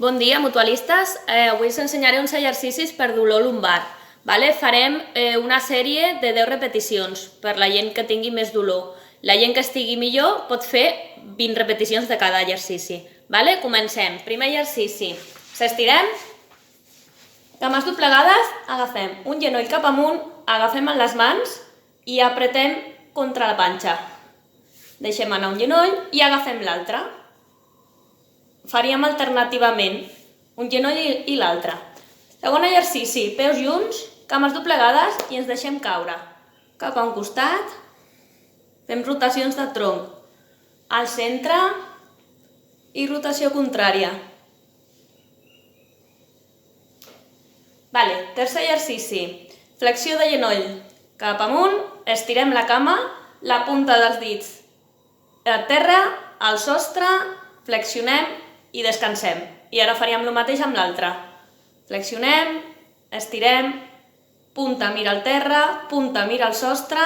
Bon dia, mutualistes. Avui us ensenyaré uns exercicis per dolor lumbar. Farem una sèrie de 10 repeticions per la gent que tingui més dolor. La gent que estigui millor pot fer 20 repeticions de cada exercici. Comencem. Primer exercici. S'estirem. Cames doblegades, agafem un genoll cap amunt, agafem en les mans i apretem contra la panxa. Deixem anar un genoll i agafem l'altre. Faríem alternativament un genoll i l'altre. Segon exercici, peus junts, cames doblegades i ens deixem caure. Cap a un costat, fem rotacions de tronc. Al centre i rotació contrària. Tercer exercici, flexió de genoll. Cap amunt, estirem la cama, la punta dels dits a terra, al sostre, flexionem i descansem. I ara faríem el mateix amb l'altre. Flexionem, estirem, punta mira al terra, punta mira al sostre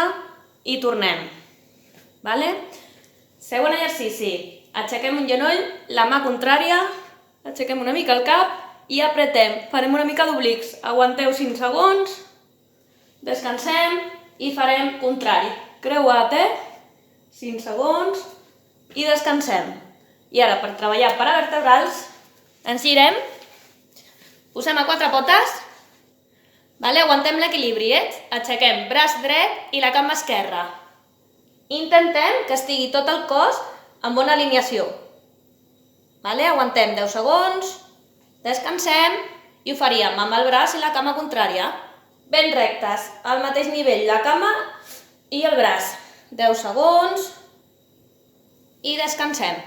i tornem. Següent exercici. Aixequem un genoll, la mà contrària, aixequem una mica el cap i apretem. Farem una mica d'oblics. Aguanteu 5 segons, descansem i farem contrari. Creuat, 5 segons i descansem. I ara, per treballar paravertebrals, ens girem, posem a 4 potes, aguantem l'equilibri, aixequem braç dret i la cama esquerra. Intentem que estigui tot el cos en bona alineació. Aguantem 10 segons, descansem i ho faríem amb el braç i la cama contrària. Ben rectes, al mateix nivell la cama i el braç. 10 segons i descansem.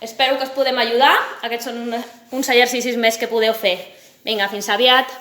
Espero que us podem ajudar. Aquests són uns exercicis més que podeu fer. Vinga, fins aviat!